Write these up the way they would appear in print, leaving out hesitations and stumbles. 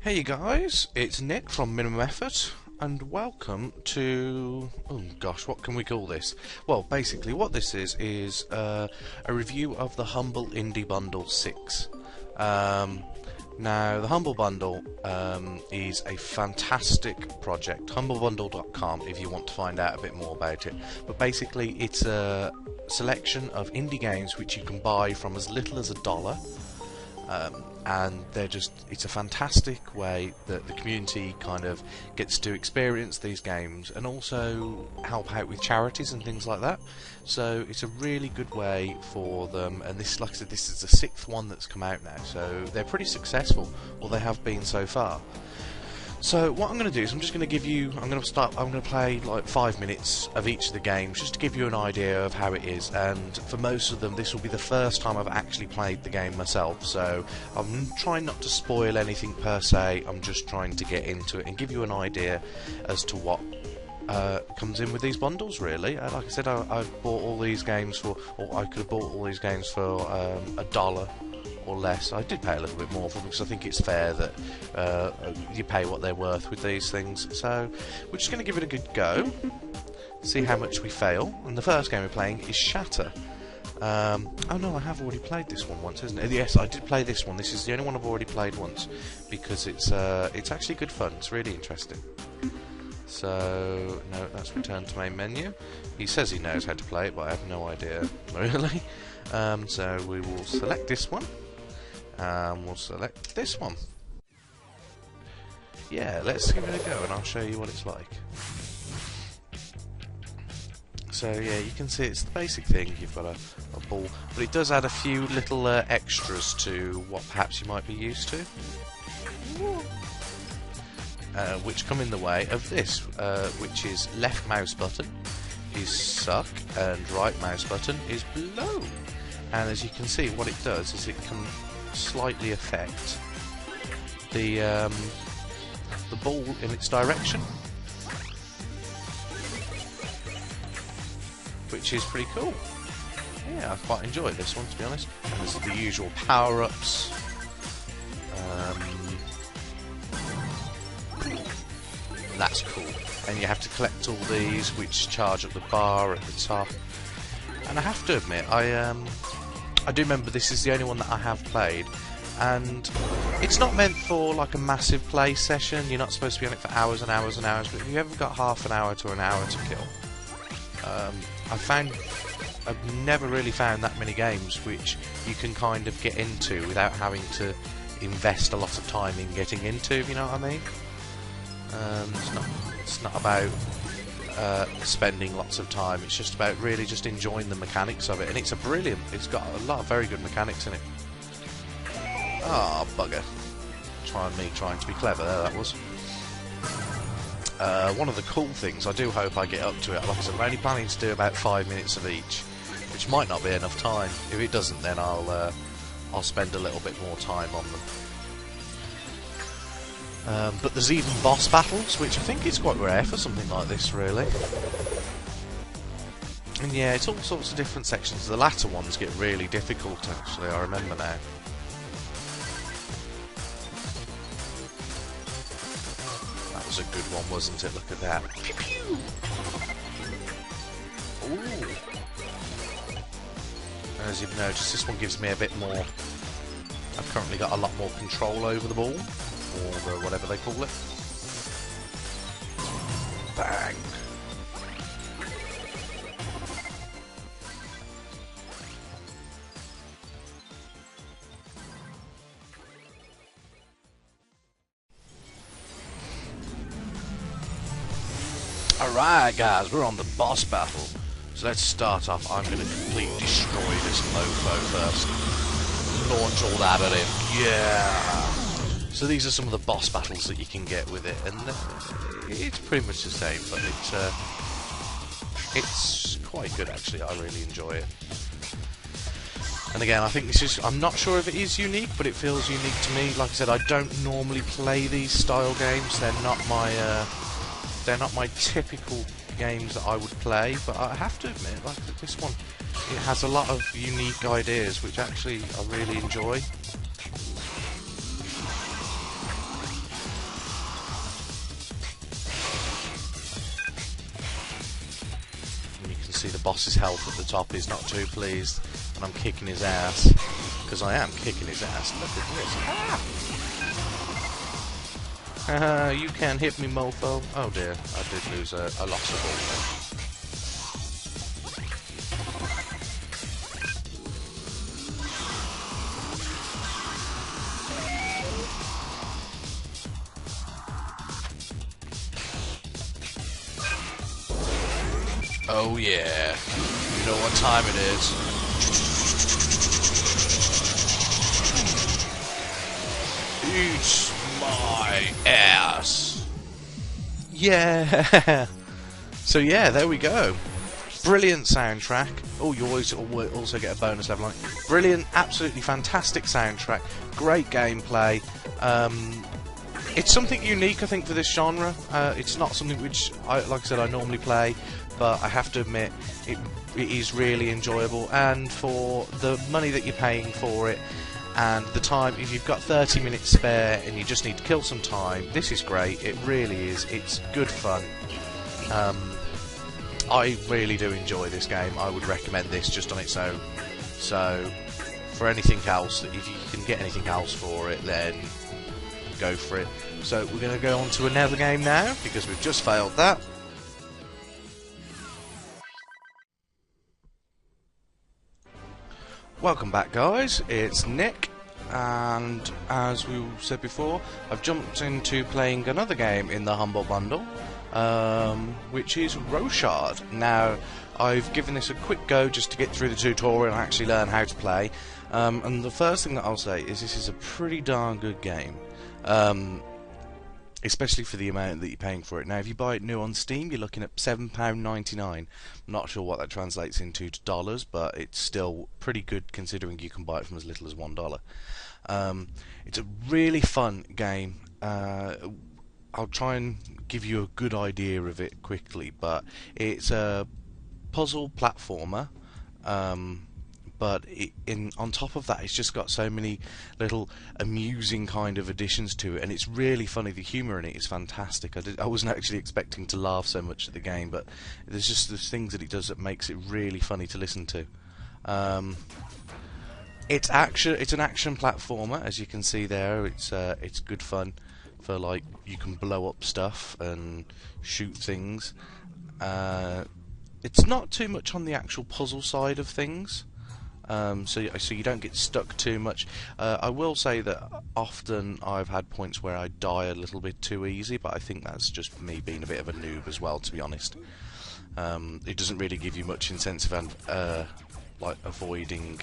Hey you guys, it's Nick from Minimum Effort, and welcome to... oh gosh, what can we call this? Well, basically what this is a review of the Humble Indie Bundle 6. Now, the Humble Bundle is a fantastic project. Humblebundle.com if you want to find out a bit more about it. But basically it's a selection of indie games which you can buy from as little as $1. And it's a fantastic way that the community kind of gets to experience these games and also help out with charities and things like that. So it's a really good way for them, and this, like I said, this is the 6th one that's come out now, so they're pretty successful, or they have been so far. So what I'm going to do is I'm going to play like 5 minutes of each of the games just to give you an idea of how it is, and for most of them this will be the first time I've actually played the game myself, so I'm trying not to spoil anything per se. I'm just trying to get into it and give you an idea as to what comes in with these bundles, really. Like I said, I bought all these games for, or I could have bought all these games for $1 or less. I did pay a little bit more for them because I think it's fair that you pay what they're worth with these things. So we're just going to give it a good go, see how much we fail. And the first game we're playing is Shatter. Oh no, I have already played this one once, isn't it? Yes, I did play this one. This is the only one I've already played once because it's actually good fun. It's really interesting. So, no, that's return to main menu. He says he knows how to play it, but I have no idea, really. So we will select this one. We'll select this one. Yeah, let's give it a go and I'll show you what it's like. So yeah, you can see it's the basic thing. You've got a ball, but it does add a few little extras to what perhaps you might be used to. Which come in the way of this, which is left mouse button is suck and right mouse button is blow. And as you can see, what it does is it can slightly affect the ball in its direction, which is pretty cool. Yeah, I quite enjoyed this one, to be honest. And there's the usual power-ups. That's cool. And you have to collect all these, which charge up the bar at the top. And I have to admit, I do remember this is the only one that I have played, and it's not meant for like a massive play session. You're not supposed to be on it for hours and hours and hours, but if you ever got half an hour to an hour to kill, I've never really found that many games which you can kind of get into without having to invest a lot of time in getting into, if you know what I mean. It's not about spending lots of time. It's just about really just enjoying the mechanics of it, and it's it's got a lot of very good mechanics in it. Ah, bugger. Trying to be clever there, that was. One of the cool things, I do hope I get up to it. Like I said, I'm only planning to do about 5 minutes of each, which might not be enough time. If it doesn't, then I'll spend a little bit more time on them. But there's even boss battles, which I think is quite rare for something like this, really. And yeah, it's all sorts of different sections. The latter ones get really difficult, actually, I remember now. That was a good one, wasn't it? Look at that. Pew pew! Ooh! And as you've noticed, this one gives me a bit more... I've currently got a lot more control over the ball. Or whatever they call it. Bang! Alright guys, we're on the boss battle. So let's start off. I'm going to completely destroy this mofo first. Launch all that at him. Yeah! So these are some of the boss battles that you can get with it, and it's pretty much the same, but it's quite good actually. I really enjoy it. And again, I think this is, I'm not sure if it is unique, but it feels unique to me. Like I said, I don't normally play these style games. They're not my typical games that I would play, but I have to admit, like this one, it has a lot of unique ideas, which actually I really enjoy. boss's health at the top is not too pleased, and I'm kicking his ass, because I am kicking his ass. Look at this. Ah! You can't hit me, mofo. Oh dear, I did lose a loss of ball. Oh yeah, you know what time it is. Eat my ass. Yeah. So yeah, there we go. Brilliant soundtrack. Oh, you always also get a bonus level on it. Brilliant, absolutely fantastic soundtrack. Great gameplay. It's something unique, I think, for this genre. It's not something which, like I said, I normally play, but I have to admit, it is really enjoyable. And for the money that you're paying for it, and the time, if you've got 30 minutes spare and you just need to kill some time, this is great. It really is. It's good fun. I really do enjoy this game. I would recommend this just on its own. So, for anything else, if you can get anything else for it, then go for it. So we're going to go on to another game now, because we've just failed that. Welcome back, guys. It's Nick, and as we said before, I've jumped into playing another game in the Humble Bundle, which is Rochard. Now, I've given this a quick go just to get through the tutorial and actually learn how to play. And the first thing that I'll say is this is a pretty darn good game. Especially for the amount that you're paying for it. Now, if you buy it new on Steam, you're looking at £7.99. I'm not sure what that translates into to dollars, but it's still pretty good considering you can buy it from as little as $1. It's a really fun game. I'll try and give you a good idea of it quickly, but it's a puzzle platformer. But on top of that, it's just got so many little amusing kind of additions to it, and it's really funny. The humour in it is fantastic. I wasn't actually expecting to laugh so much at the game, but there's just the things that it does that makes it really funny to listen to. It's an action platformer, as you can see there. It's good fun for, like, you can blow up stuff and shoot things. It's not too much on the actual puzzle side of things. So you don't get stuck too much. I will say that often I've had points where I die a little bit too easy, but I think that's just me being a bit of a noob as well, to be honest. It doesn't really give you much incentive and like avoiding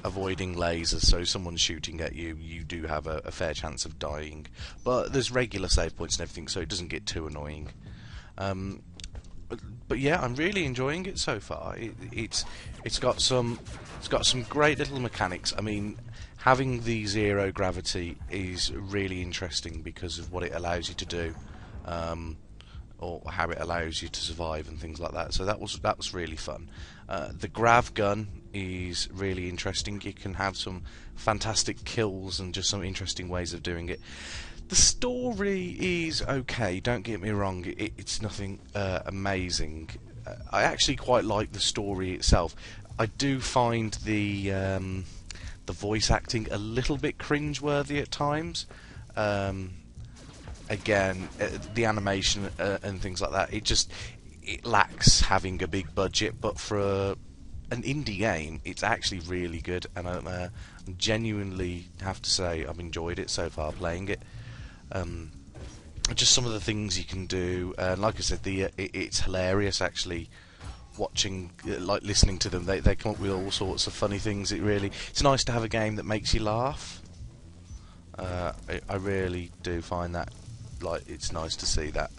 lasers, so if someone's shooting at you, you do have a fair chance of dying. But there's regular save points and everything, so it doesn't get too annoying. But yeah, I'm really enjoying it so far. It's got some great little mechanics. I mean, having the zero gravity is really interesting because of what it allows you to do, or how it allows you to survive and things like that. So that was really fun. The grav gun is really interesting. You can have some fantastic kills and just some interesting ways of doing it. The story is okay, don't get me wrong, it's nothing amazing. I actually quite like the story itself. I do find the voice acting a little bit cringeworthy at times. Again, the animation and things like that, it lacks having a big budget, but for an indie game, it's actually really good, and I genuinely have to say I've enjoyed it so far playing it. Just some of the things you can do, and like I said, it's hilarious actually watching, like listening to them. They come up with all sorts of funny things. It's nice to have a game that makes you laugh. I really do find that, like, it's nice to see that,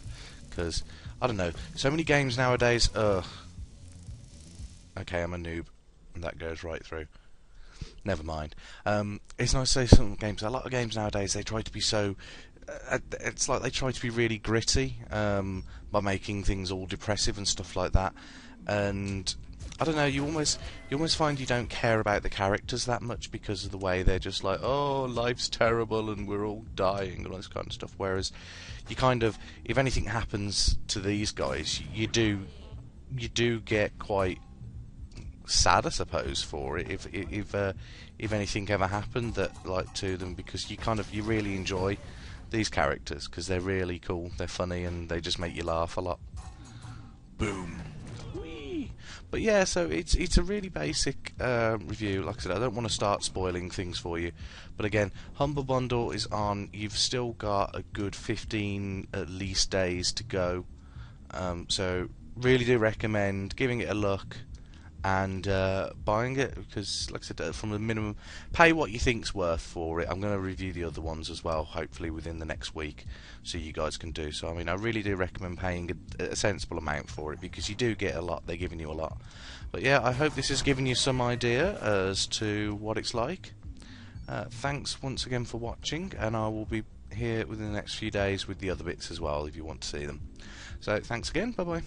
because I don't know, so many games nowadays. Okay, I'm a noob, and that goes right through. Never mind. It's nice to say some games. A lot of games nowadays, they try to be so. It's like they try to be really gritty by making things all depressive and stuff like that. And I don't know. You almost find you don't care about the characters that much because of the way they're just like, oh, life's terrible and we're all dying and all this kind of stuff. Whereas you kind of, if anything happens to these guys, you do get quite sad, I suppose, for it if anything ever happened that like to them, because you really enjoy these characters because they're really cool, they're funny, and they just make you laugh a lot. Boom. Whee! But yeah, so it's a really basic review. Like I said, I don't want to start spoiling things for you, but again, Humble Bundle is on. You've still got a good 15 at least days to go, so really do recommend giving it a look and buying it, because like I said, from the minimum, pay what you think's worth for it. I'm going to review the other ones as well, hopefully within the next week, so you guys can do so. I mean, I really do recommend paying a sensible amount for it, because you do get a lot, they're giving you a lot. But yeah, I hope this has given you some idea as to what it's like. Thanks once again for watching, and I will be here within the next few days with the other bits as well if you want to see them. So thanks again, bye bye.